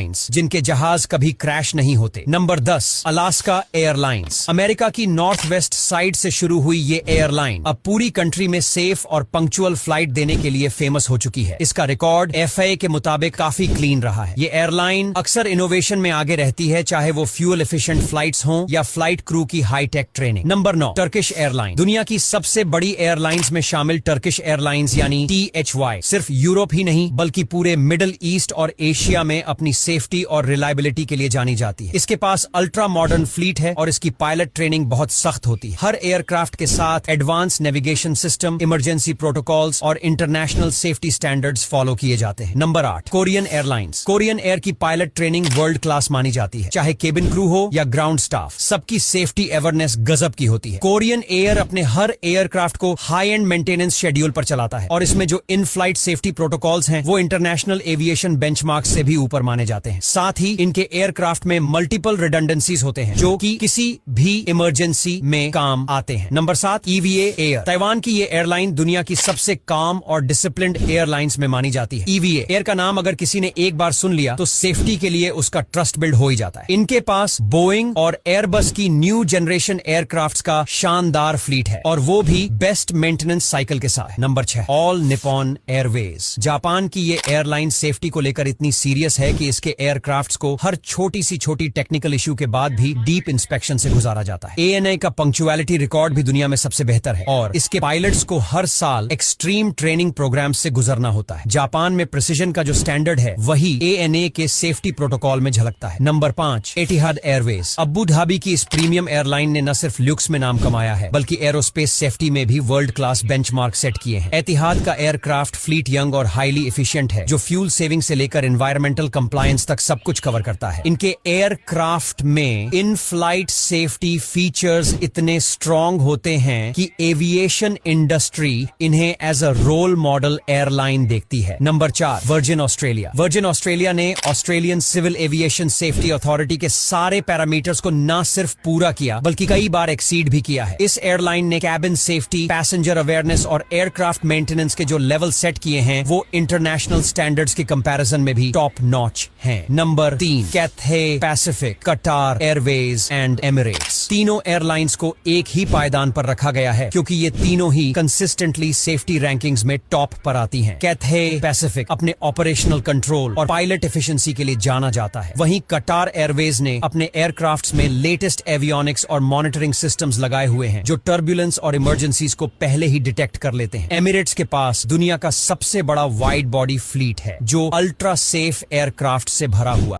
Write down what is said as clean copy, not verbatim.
Airlines, जिनके जहाज कभी क्रैश नहीं होते। Number 10, Alaska airlines. अमेरिका की नॉर्थ वेस्ट साइड से शुरू हुई ये एयरलाइन अब पूरी कंट्री में सेफ और पंक्चुअल फ्लाइट देने के लिए फेमस हो चुकी है। इसका रिकॉर्ड FAA के मुताबिक काफी क्लीन रहा है। ये एयरलाइन अक्सर इनोवेशन में आगे रहती है, चाहे वो फ्यूल एफिशिएंट फ्लाइट्स हों या फ्लाइट क्रू की hi-tech training. Number 9, Turkish airline. दुनिया की सबसे बड़ी एयरलाइंस में शामिल टर्किश एयरलाइंस यानी THY सिर्फ यूरोप ही नहीं बल्कि पूरे मिडिल ईस्ट और एशिया में अपनी सेफ्टी और रिलायबिलिटी के लिए जानी जाती है। इसके पास अल्ट्रा मॉडर्न फ्लीट है और इसकी पायलट ट्रेनिंग बहुत सख्त होती है। हर एयरक्राफ्ट के साथ advance navigation system, emergency protocols और इंटरनेशनल सेफ्टी स्टैंडर्ड्स फॉलो किए जाते हैं। Number 8, Korean airlines. Korean air की पायलट ट्रेनिंग वर्ल्ड क्लास मानी जाती है। चाहे केबिन क्रू हो या ग्राउंड स्टाफ, सबकी सेफ्टी अवेयरनेस गजब की होती है। कोरियन एयर अपने हर एयरक्राफ्ट को हाई एंड मेंटेनेंस शेड्यूल पर चलाता है और इसमें जो इन फ्लाइट सेफ्टी प्रोटोकॉल्स हैं वो इंटरनेशनल एविएशन बेंचमार्क से भी ऊपर माने जाते हैं। साथ ही इनके एयरक्राफ्ट में मल्टीपल रिडंडेंसीज होते हैं जो कि किसी भी इमरजेंसी में काम आते हैं। Number 7, EVA air. ताइवान की ये एयरलाइन दुनिया की सबसे काम और डिसिप्लिन्ड एयरलाइंस में मानी जाती है। EVA एयर का नाम अगर किसी ने एक बार सुन लिया तो सेफ्टी के लिए उसका ट्रस्ट बिल्ड हो ही जाता है। इनके पास बोइंग और एयरबस की न्यू जनरेशन एयरक्राफ्ट्स का शानदार फ्लीट है और वो भी बेस्ट मेंटेनेंस साइकिल के साथ। Number 6, all Nippon Airways. Japan की ये एयरलाइन सेफ्टी को लेकर इतनी सीरियस है कि इसके एयरक्राफ्ट्स को हर छोटी सी छोटी टेक्निकल इश्यू के बाद भी डीप इंस्पेक्शन से गुजारा जाता है। ANA का पंक्चुअलिटी रिकॉर्ड भी दुनिया में सबसे बेहतर है और इसके पायलट्स को हर साल एक्सट्रीम ट्रेनिंग प्रोग्राम से गुजरना होता है। जापान में प्रिसिजन का जो स्टैंडर्ड है वही ANA के सेफ्टी प्रोटोकॉल में झलकता है। नंबर 5, एतिहाद एयरवेज। अबू धाबी की इस प्रीमियम एयरलाइन ने न सिर्फ लुक्स में नाम कमाया है बल्कि एरोस्पेस सेफ्टी में भी वर्ल्ड क्लास बेंचमार्क सेट किए हैं। एतिहाद का एयरक्राफ्ट फ्लीट यंग और हाईली एफिशिएंट है जो फ्यूल सेविंग से लेकर एनवायरमेंटल कंप्लायंस तक सब कुछ कवर करता है। इनके एयरक्राफ्ट में इन फ्लाइट सेफ्टी फीचर्स इतने स्ट्रॉन्ग होते हैं कि एविएशन इंडस्ट्री इन्हें as a role model airline देखती है। Number 4, Virgin Australia. Virgin Australia ने Australian Civil Aviation Safety Authority के सारे पैरामीटर्स को न सिर्फ पूरा किया बल्कि कई बार एक्सीड भी किया है। इस एयरलाइन ने कैबिन सेफ्टी, पैसेंजर अवेयरनेस और एयरक्राफ्ट मेंटेनेंस के जो लेवल सेट किए हैं वो इंटरनेशनल स्टैंडर्ड्स के कंपैरिजन में भी टॉप नॉच हैं। नंबर 3, कैथे पैसिफिक, कटार एयरवेज एंड एमिरेट्स। तीनों एयरलाइंस को एक ही पायदान पर रखा गया है क्योंकि ये तीनों ही कंसिस्टेंटली सेफ्टी रैंकिंग्स में टॉप पर आती हैं। कैथे पैसिफिक अपने ऑपरेशनल कंट्रोल और पायलट एफिशिएंसी के लिए जाना जाता है। वहीं कटार एयरवेज ने अपने एयरक्राफ्ट्स में लेटेस्ट एवियोनिक्स और मॉनिटरिंग सिस्टम्स लगाए हुए हैं जो टर्बुलेंस और इमरजेंसीज को पहले ही डिटेक्ट कर लेते हैं। एमिरेट्स के पास दुनिया का सबसे बड़ा वाइड बॉडी फ्लीट है जो अल्ट्रा सेफ एयरक्राफ्ट से भरा हुआ